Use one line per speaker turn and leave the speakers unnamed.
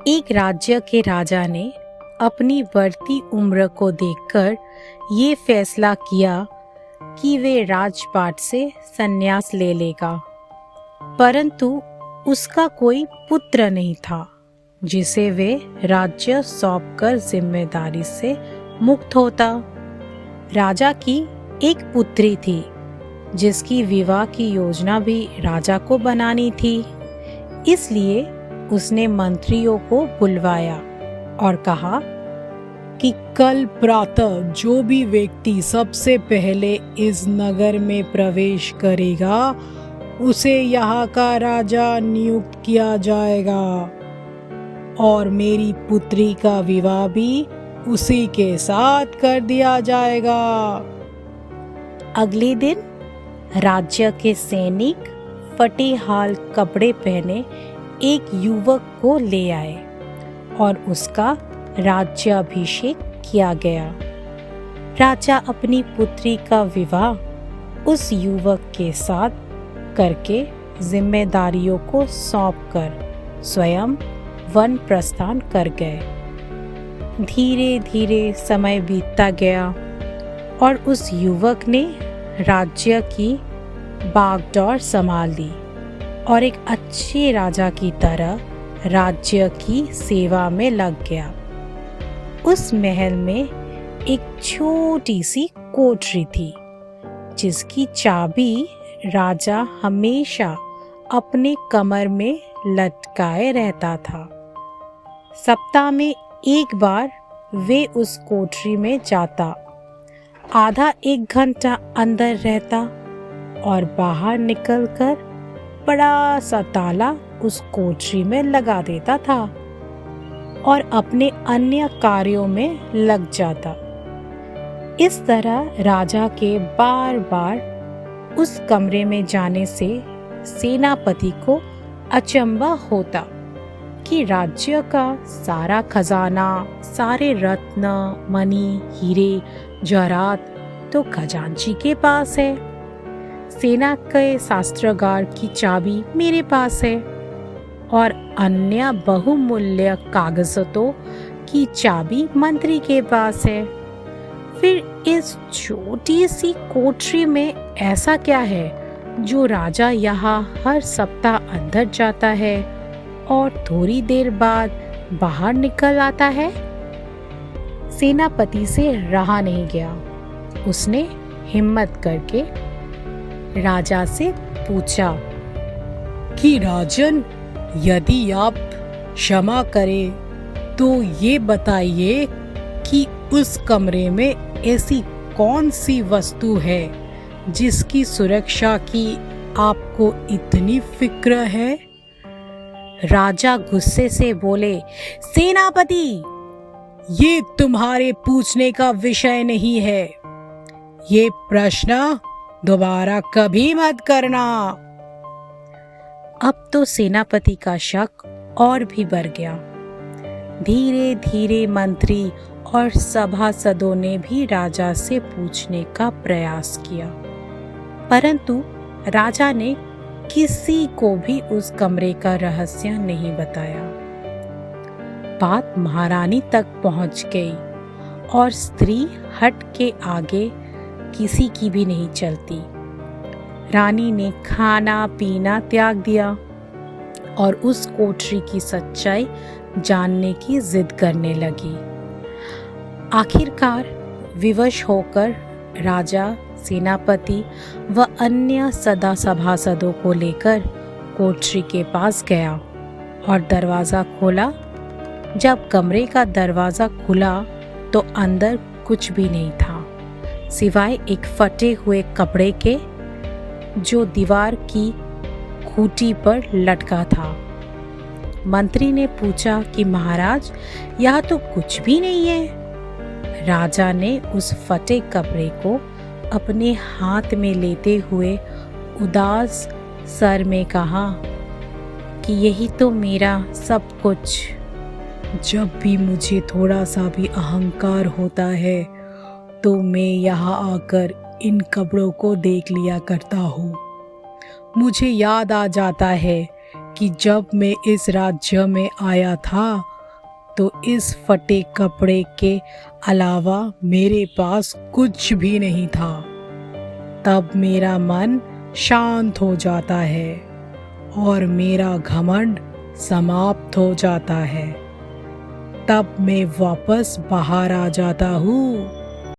एक राज्य के राजा ने अपनी बढ़ती उम्र को देखकर ये फैसला किया कि वे राजपाट से संन्यास ले लेगा, परंतु उसका कोई पुत्र नहीं था जिसे वे राज्य सौंपकर जिम्मेदारी से मुक्त होता। राजा की एक पुत्री थी जिसकी विवाह की योजना भी राजा को बनानी थी। इसलिए उसने मंत्रियों को बुलवाया और कहा
कि कल प्रातः जो भी व्यक्ति सबसे पहले इस नगर में प्रवेश करेगा उसे यहाँ का राजा नियुक्त किया जाएगा और मेरी पुत्री का विवाह भी उसी के साथ कर दिया जाएगा।
अगले दिन राज्य के सैनिक फटे हाल कपड़े पहने एक युवक को ले आए और उसका राज्याभिषेक किया गया। राजा अपनी पुत्री का विवाह उस युवक के साथ करके जिम्मेदारियों को सौंपकर स्वयं वन प्रस्थान कर गए। धीरे धीरे समय बीतता गया और उस युवक ने राज्य की बागडोर संभाल ली और एक अच्छे राजा की तरह राज्य की सेवा में लग गया। उस महल में एक छोटी सी कोठरी थी जिसकी चाबी राजा हमेशा अपने कमर में लटकाए रहता था। सप्ताह में एक बार वे उस कोठरी में जाता, आधा एक घंटा अंदर रहता और बाहर निकलकर बड़ा सा ताला उस कोठरी में लगा देता था और अपने अन्य कार्यों में लग जाता। इस तरह राजा के बार बार उस कमरे में जाने से सेनापति को अचंभा होता कि राज्य का सारा खजाना, सारे रत्न, मणि, हीरे जवाहरात तो खजांची के पास है, सेना के शास्त्रागार की चाबी मेरे पास है और अन्य बहुमूल्य कागजों की चाबी मंत्री के पास है। फिर इस छोटी सी कोठरी में ऐसा क्या है जो राजा यहाँ हर सप्ताह अंदर जाता है और थोड़ी देर बाद बाहर निकल आता है? सेनापति से रहा नहीं गया। उसने हिम्मत करके राजा से पूछा
कि राजन, यदि आप क्षमा करें तो ये बताइए कि उस कमरे में ऐसी कौन सी वस्तु है जिसकी सुरक्षा की आपको इतनी फिक्र है?
राजा गुस्से से बोले, सेनापति,
ये तुम्हारे पूछने का विषय नहीं है। ये प्रश्न दोबारा कभी मत करना।
अब तो सेनापति का शक और भी बढ़ गया। धीरे धीरे मंत्री और सभासदों ने भी राजा से पूछने का प्रयास किया, परंतु राजा ने किसी को भी उस कमरे का रहस्य नहीं बताया। बात महारानी तक पहुंच गई और स्त्री हट के आगे किसी की भी नहीं चलती। रानी ने खाना पीना त्याग दिया और उस कोठरी की सच्चाई जानने की जिद करने लगी। आखिरकार विवश होकर राजा, सेनापति व अन्य सदा सभासदों को लेकर कोठरी के पास गया और दरवाज़ा खोला। जब कमरे का दरवाज़ा खुला तो अंदर कुछ भी नहीं था सिवाय एक फटे हुए कपड़े के जो दीवार की खूंटी पर लटका था। मंत्री ने पूछा कि महाराज, यह तो कुछ भी नहीं है। राजा ने उस फटे कपड़े को अपने हाथ में लेते हुए उदास स्वर में कहा कि यही तो मेरा सब कुछ।
जब भी मुझे थोड़ा सा भी अहंकार होता है तो मैं यहाँ आकर इन कपड़ों को देख लिया करता हूँ। मुझे याद आ जाता है कि जब मैं इस राज्य में आया था तो इस फटे कपड़े के अलावा मेरे पास कुछ भी नहीं था। तब मेरा मन शांत हो जाता है और मेरा घमंड समाप्त हो जाता है। तब मैं वापस बाहर आ जाता हूँ।